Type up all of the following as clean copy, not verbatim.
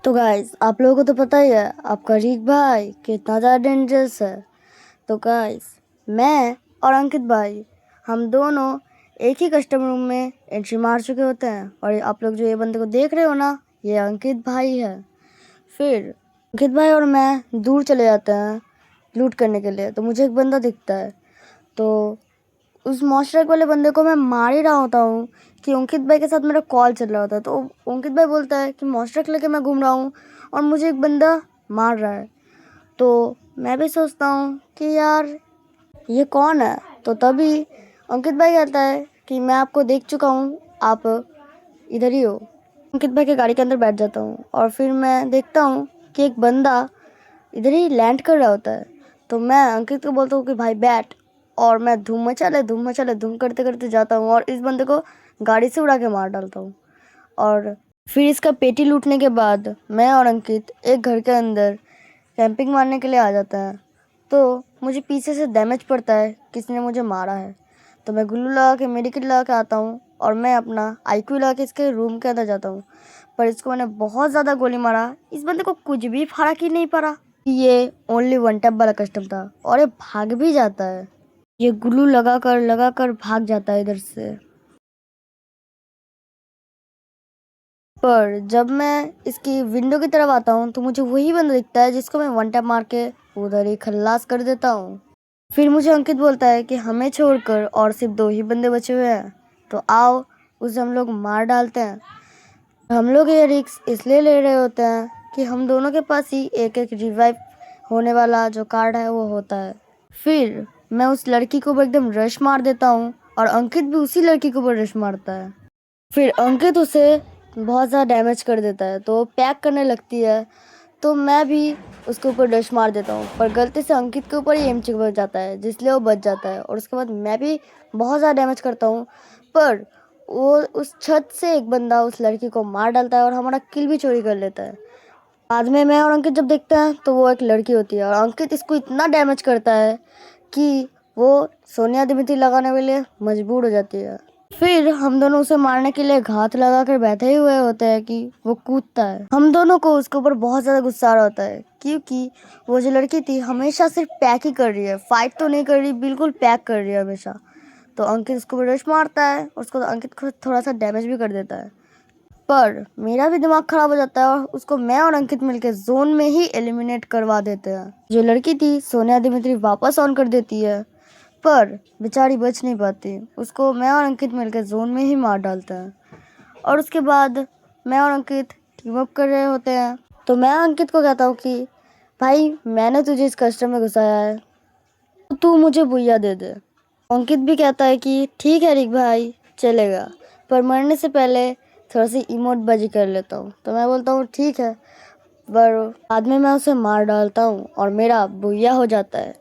तो गाइस आप लोगों को तो पता ही है आपका रीक भाई कितना ज़्यादा डेंजरस है। तो गाइस मैं और अंकित भाई हम दोनों एक ही कस्टम रूम में एंट्री मार चुके होते हैं और आप लोग जो ये बंदे को देख रहे हो ना, ये अंकित भाई है। फिर अंकित भाई और मैं दूर चले जाते हैं लूट करने के लिए। तो मुझे एक बंदा दिखता है, तो उस मॉन्स्टर वाले बंदे को मैं मार ही रहा होता हूँ कि अंकित भाई के साथ मेरा कॉल चल रहा होता है। तो अंकित भाई बोलता है कि मॉन्स्टर लेके मैं घूम रहा हूँ और मुझे एक बंदा मार रहा है। तो मैं भी सोचता हूँ कि यार ये कौन है। तो तभी अंकित भाई कहता है कि मैं आपको देख चुका हूँ, आप इधर ही हो। अंकित भाई के गाड़ी के अंदर बैठ जाता हूँ और फिर मैं देखता हूँ कि एक बंदा इधर ही लैंड कर रहा होता है। तो मैं अंकित को बोलता हूँ कि भाई बैठ, और मैं धूम मचा ले धूम करते करते जाता हूँ और इस बंदे को गाड़ी से उड़ा के मार डालता हूँ। और फिर इसका पेटी लूटने के बाद मैं और अंकित एक घर के अंदर कैंपिंग मारने के लिए आ जाता है। तो मुझे पीछे से डैमेज पड़ता है, किसी ने मुझे मारा है। तो मैं ग्लू लगा के मेडिकेट लगा के आता हूँ और मैं अपना आईक्यू लगा के इसके रूम के अंदर जाता हूँ। पर इसको मैंने बहुत ज़्यादा गोली मारा, इस बंदे को कुछ भी फर्क ही नहीं पड़ा। ये ओनली वन टैप वाला कस्टम था और ये भाग भी जाता है। ये ग्लू लगा कर भाग जाता है इधर से। पर जब मैं इसकी विंडो की तरफ आता हूँ तो मुझे वही बंदा दिखता है जिसको मैं वन टैप मार के उधर ही खल्लास कर देता हूँ। फिर मुझे अंकित बोलता है कि हमें छोड़कर और सिर्फ 2 ही बंदे बचे हुए हैं, तो आओ उसे हम लोग मार डालते हैं। हम लोग ये रिस्क इसलिए ले रहे होते हैं कि हम दोनों के पास ही एक एक रिवाइव होने वाला जो कार्ड है वो होता है। फिर मैं उस लड़की को एकदम रश मार देता हूँ और अंकित भी उसी लड़की के ऊपर रश मारता है। फिर अंकित उसे बहुत ज़्यादा डैमेज कर देता है तो वो पैक करने लगती है। तो मैं भी उसके ऊपर डश मार देता हूँ, पर गलती से अंकित के ऊपर ही एम चिपक जाता है जिसलिए वो बच जाता है। और उसके बाद मैं भी बहुत ज़्यादा डैमेज करता हूँ, पर वो उस छत से एक बंदा उस लड़की को मार डालता है और हमारा किल भी चोरी कर लेता है। बाद में मैं और अंकित जब देखते हैं तो वो एक लड़की होती है और अंकित इसको इतना डैमेज करता है कि वो सोनिया दिमित्री लगाने के लिए मजबूर हो जाती है। फिर हम दोनों उसे मारने के लिए घात लगा कर बैठे ही हुए होते हैं कि वो कूदता है। हम दोनों को उसके ऊपर बहुत ज़्यादा गुस्सा आ रहा होता है क्योंकि वो जो लड़की थी हमेशा सिर्फ पैक ही कर रही है, फाइट तो नहीं कर रही, बिल्कुल पैक कर रही है हमेशा। तो अंकित उसको रश मारता है और उसको अंकित को थोड़ा सा डैमेज भी कर देता है। पर मेरा भी दिमाग खराब हो जाता है और उसको मैं और अंकित मिलकर जोन में ही एलिमिनेट करवा देते हैं। जो लड़की थी सोनिया दिमित्री वापस ऑन कर देती है, पर बेचारी बच नहीं पाती। उसको मैं और अंकित मिलकर जोन में ही मार डालते हैं। और उसके बाद मैं और अंकित टीम अप कर रहे होते हैं। तो मैं अंकित को कहता हूँ कि भाई मैंने तुझे इस कस्टम में घुसाया है, तो तू मुझे बुइया दे दे। अंकित भी कहता है कि ठीक है रिक भाई चलेगा, पर मरने से पहले थोड़ा सी इमोट बाजी कर लेता हूँ। तो मैं बोलता हूँ ठीक है, पर बाद में मैं उसे मार डालता हूँ और मेरा बुइया हो जाता है।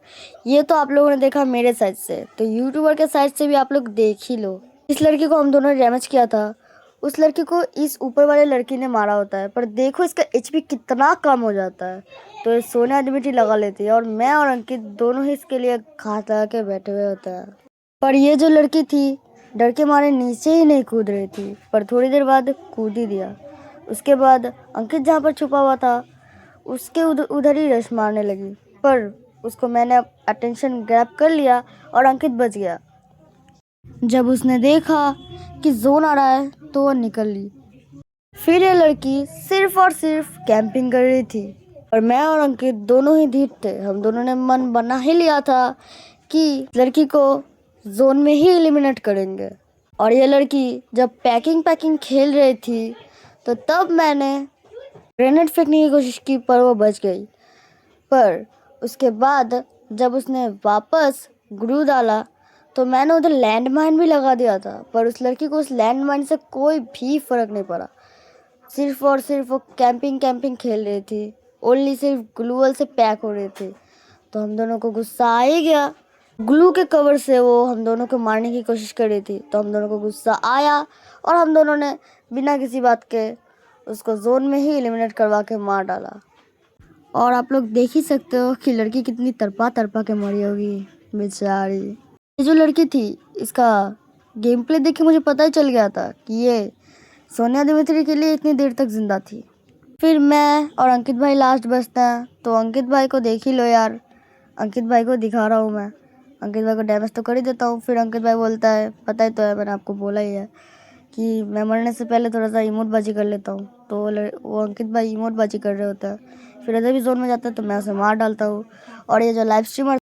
ये तो आप लोगों ने देखा मेरे साइड से, तो यूट्यूबर के साइड से भी आप लोग देख ही लो। इस लड़की को हम दोनों ने डैमेज किया था, उस लड़की को इस ऊपर वाले लड़की ने मारा होता है, पर देखो इसका एचपी कितना कम हो जाता है। तो ये सोनिया दिमित्री लगा लेती है और मैं और अंकित दोनों ही इसके लिए घात लगा के बैठे हुए होते हैं। पर ये जो लड़की थी डर के मारे नीचे ही नहीं कूद रही थी, पर थोड़ी देर बाद कूद ही दिया। उसके बाद अंकित जहाँ पर छुपा हुआ था उसके उधर ही रश मारने लगी, पर उसको मैंने अटेंशन ग्रैब कर लिया और अंकित बच गया। जब उसने देखा कि जोन आ रहा है तो वो निकल ली। फिर ये लड़की सिर्फ और सिर्फ कैंपिंग कर रही थी और मैं और अंकित दोनों ही धीट थे। हम दोनों ने मन बना ही लिया था कि लड़की को जोन में ही एलिमिनेट करेंगे। और ये लड़की जब पैकिंग खेल रही थी तो तब मैंने ग्रेनेड फेंकने की कोशिश की, पर वो बच गई। पर उसके बाद जब उसने वापस ग्लू डाला तो मैंने उधर लैंडमाइन भी लगा दिया था, पर उस लड़की को उस लैंडमाइन से कोई भी फर्क नहीं पड़ा। सिर्फ और सिर्फ वो कैंपिंग खेल रही थी, ओनली सिर्फ ग्लूअल से पैक हो रही थी। तो हम दोनों को गुस्सा आ ही गया। ग्लू के कवर से वो हम दोनों को मारने की कोशिश कर रही थी, तो हम दोनों को गुस्सा आया और हम दोनों ने बिना किसी बात के उसको जोन में ही एलिमिनेट करवा के मार डाला। और आप लोग देख ही सकते हो कि लड़की कितनी तड़पा तड़पा के मरी होगी बेचारी। ये जो लड़की थी इसका गेम प्ले देख के मुझे पता ही चल गया था कि ये सोनिया दिमित्री के लिए इतनी देर तक जिंदा थी। फिर मैं और अंकित भाई लास्ट बचते हैं। तो अंकित भाई को देख ही लो यार, अंकित भाई को दिखा रहा हूँ मैं। अंकित भाई को डैमेज तो कर ही देता हूँ। फिर अंकित भाई बोलता है, पता ही तो है, मैंने आपको बोला ही है कि मैं मरने से पहले थोड़ा सा इमोट बाजी कर लेता हूँ। तो वो अंकित भाई इमोट बाजी कर रहे होते हैं। फिर अदर भी जोन में जाता है तो मैं उसे मार डालता हूँ। और ये जो लाइव स्ट्रीमर